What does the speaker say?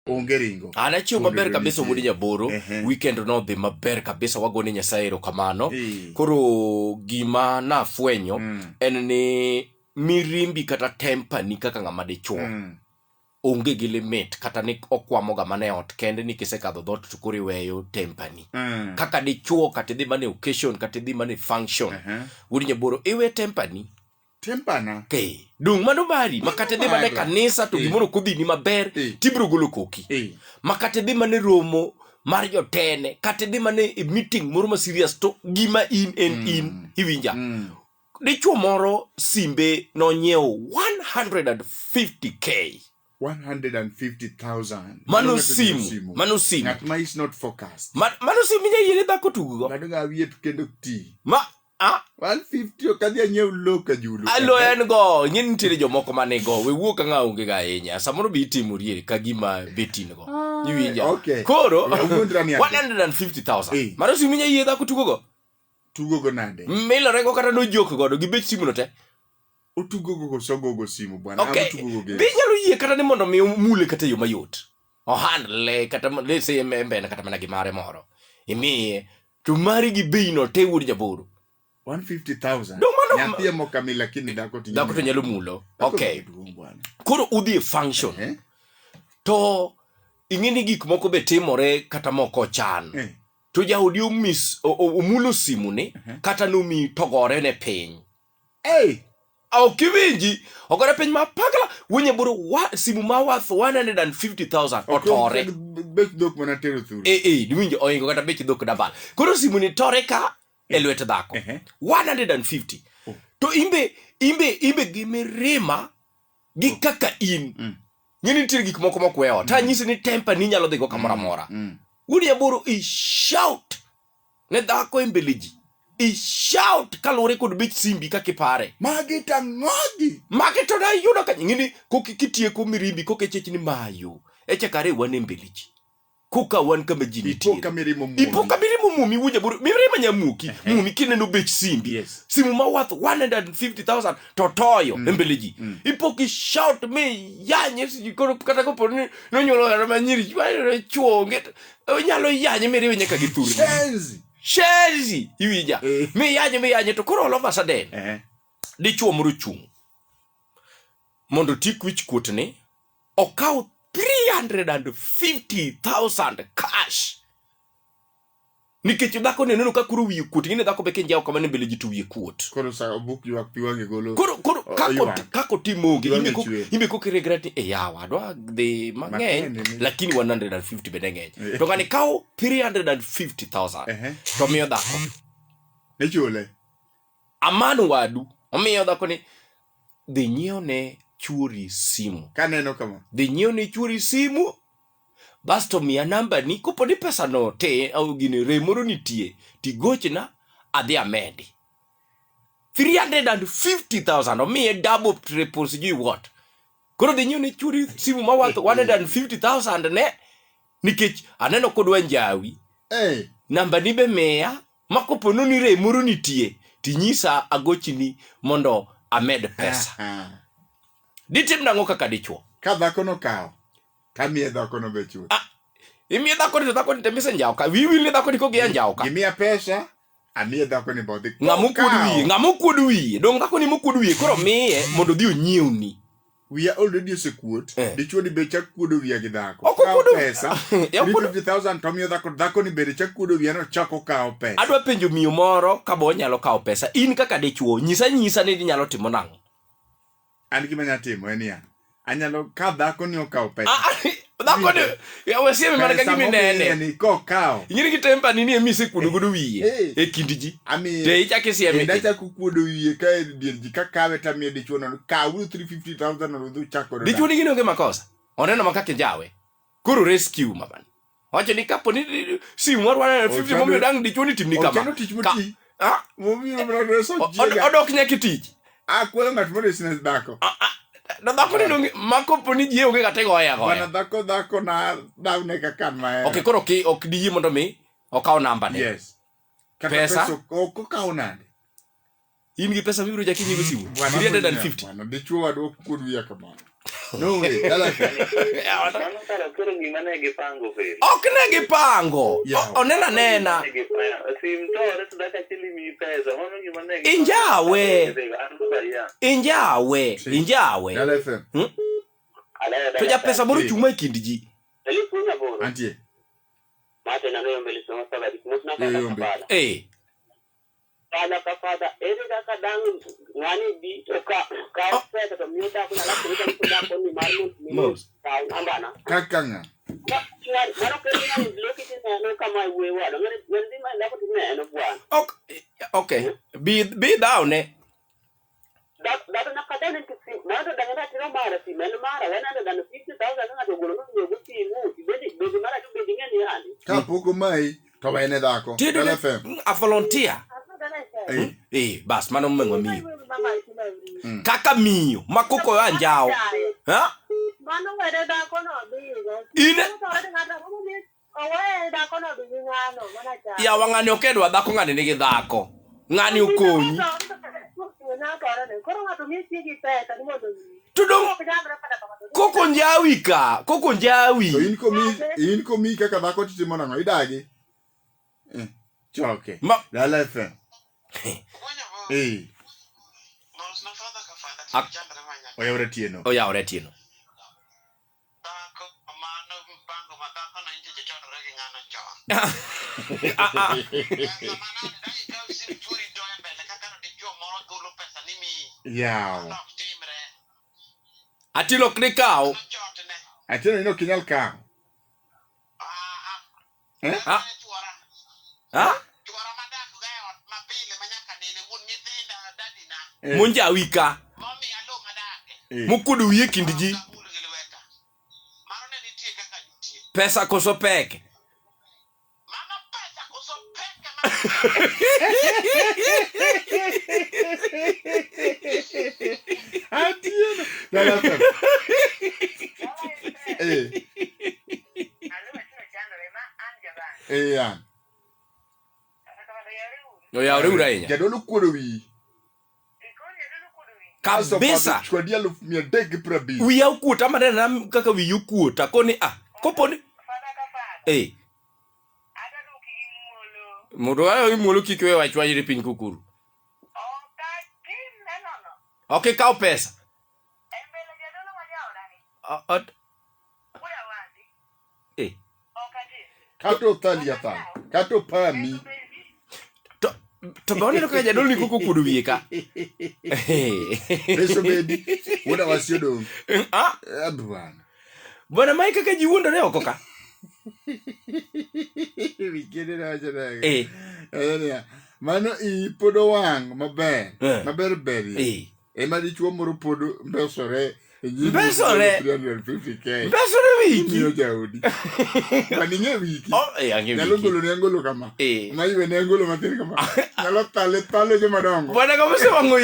onge ringo. Anachiwo maber kabisa wuodi Nyaboro. Weekend no dhi maber kabisa, wagone Nyasaye erokamano. Koro gima nafwenyo en ni mirimbi kata tempani kaka ng'ama dichuo onge gi limit, kata ni okwamoga mane ot kende ni kisekadho dhot to koro iweyo tempani. Kaka dichuo kata idhi mane occasion kata idhi mane function, wuodi Nyaboro iwe tempani. Tempana? Dung mano mari, makate dhi mane kanisa to gimoro kodhi ni maber, tibro golo koki. Makate dhi mane romo mar jotene, kate dhi mane meeting moro ma serious to gima in hiwinja. Dichuo moro simbe no nyiewo 150k. 150,000. Mano simu. Ng'at ma is not focused. Mano simu minya yele dhako tugo. Ng'ado ga wiye to kendo ti. 150 okadhi anyiew loka julu. Alo en go, nyini nitiere jomoko mane go, we wuok nga onge ga ahinya. Samoro bi itimoriere ka gima betin go. Iwinja. Koro 150,000. Mano simu minya yele dhako tugo go. Tugo go nade? Milore go kata no joke godo gi bech simu no te. Otugo go sogo go simu bwana. Tugo go. Bi nyalo yie kata ni mondo mi mule kata yo mayot. Ohandle kata let's say mbena kata mana gimare moro. Imiye to mari gi bei no te wuodi Nyaboro. 150,000. Nyathie mokami lakini dhako to nyalo mulo. Koro udhi e function. To ing'eni gik moko be timore kata moko chan. To jaodi omulo simu ni kata nomi togore ne piny. Kiwinji ogore piny mapagla wuodi Nyaboro simu ma worth 150,000 otore. Bech dhok mana tero thuru. Diwinjo oingo kata bech dhok dabal. Koro simu ni tore ka elwet dhako 150. To imbe gimirima gi kaka in ng'eni nitiere gik moko mokweyo ta nyisi ni temper ni nyalo dhigo kamora mora. Wuodi Nyaboro i shout ne dhako embeleji, i shout kalure kod bech simbi kakipare magi to na yudo ka ng'eni kokitieko mirimbi kokechech ni mayo echakare wan embeleji kuka wan kama jini ipoka mirimo mumi wuodi Nyaboro mirima nyamuki mumi kineno bech simbi simu ma worth 150,000 to toyo embeleji ipoki shout me yanye sikoro kata kopo ni nonyolo manyiri chuo nget nyalo yanye miriwe nyaka githuri shenzi iwija me yanye to koro all of a sudden dichuo moro chung mondo tik wich kuotne okaw 350,000 cash. Nikech dhako neno ka kuro wiye kuot, ng'eni dhako be kenjao kama ne mbele ji to wiye kuot. Koro sa obuk ywak pi wange golo. Koro kako timoge imbe kokiregret yawa dwa dhi mang'eny lakini 150 bende ng'eny. To ng'ani kawo 350,000 to miyo dhako. Ne chule. Amanu wadu omiyo dhako ni dhi nyiewo ne chuori simu. Kaneno kama. Dhi nyiewo ne chuori simu. Basto miya namba ni kopo ni pesa no te au gini remoro nitie tigochna adhi amedi 350,000 omiye double triple sijui what. Koro dhi nyiewo ne chuori simu ma worth 150,000 ne nikech aneno kodwa njawi. Namba ni be miya makopo no ni remoro nitie tinyisa agochni mondo amed pesa. Ditim nang'o kaka dichuo ka dhako no kawo kamiye dhako no be chuo imiye dhako ni dhako ni temise njauka wiwi ni dhako ni kogia njauka gimiya pesa amiye dhako ni bodhi ng'amo kuod wiye dong dhako ni mokuod wiye koro miye mondo dhi onyiewni wiya already osekuot dichuo ni be chak kuodo wiya gi dhako pesa 50,000 to miyo dhako ni bende chak kuodo wiya no chako kawo pesa. Adwa penjo miyo moro kabo onyalo kawo pesa in kaka dichuo nyisa ni nyalo timo nang'o. An gima nyatimo en ya anyalo ka dhako ni okawo pesa dhako ni wesieme mana ka gimi nene ni kawo ing'eni kitempa nini emise kuodo godo wiye e kind ji te ichaki sieme chako kuodo wiye ka e dier ji ka kawe tamiye dichuo no kawo 350,000 no dhu chako dichuo ni gino onge makosa oneno makake jawe koro rescue maban wacho ni kapo ni simu mar 150 momiyo dang dichuo ni timni kama ochano tich moti momiyo mra reso jiga odok nyaki tich kwelo ng'at moro business dhako na dhako ni donge makopo ni jie onge kate goya bana dhako na dawne ka kan ma okay koro ok diyie mondo mi okaw namba ne pesa okaw nade in gi pesa mibiro jaki nyigo simu 350 bana dichuo wadwa kuod wiya kamano No way. Ok ne gipango. Onena nena. Injawe. To ja pesa moro chuma kindi ji. Antie. Kala kafada erida kadang ngani di ka pesa to miuta kuna la kuda ko ni marmu ni ka ambana Kakanga. Maro ke ni lokiti no kama wewa ngani mai la ko ne no bwana. Okay. Be down ne. Da na kada ne kisi na da ngana tiro mara si men mara wana da na 50,000 na to golo no guti mu be mara tu be ngani yani. Ka poko mai to ba ene dako. FM. A volunteer. Bas mano mwengo miyo. Kaka miyo, makoko yo anjao. Ha? Mano wede da kono bigo. Ine. Ya wangani okedwa dhako ngani nigi dhako. Ngani ukonyi. Tudong. Koko njawi ka. Koko njawi. So in komi kaka dhako titimo nango idagi. Choke. Dala FM. Oya tieno. Yao. Atilo klikao. Atilo ino kinyal kao. Munja wika. Mukudu wiye kindiji. Pesa koso peke. Oya ura enya. Jadolo kuwi. Kabisa. Chwadia lu mia dege prabi. Wiya ukuta madana kaka wiya ukuta koni koponi. Mudo ayo imolo kikwe wachwa yiri piny kukuru. Okay, kao pesa. Kato tali ata. Kato pami. To bone loka jadolo ni kukuru wiye ka. Peso bedi. Wona wasiodo. Bwana. Bwana mai kaka jiwundo ne okoka. Wikende na jana. Mano I podo wang maber. Maber beri. Ema di chuo moro podo mbesore. Mbesore 350k. Mbesore wiki. Niyo jaudi. Maninge wiki. Ange wiki. Nalongolo nengolo kama. Na iwe nengolo materi kama. Nalo tale je madongo. Bwana kama se wango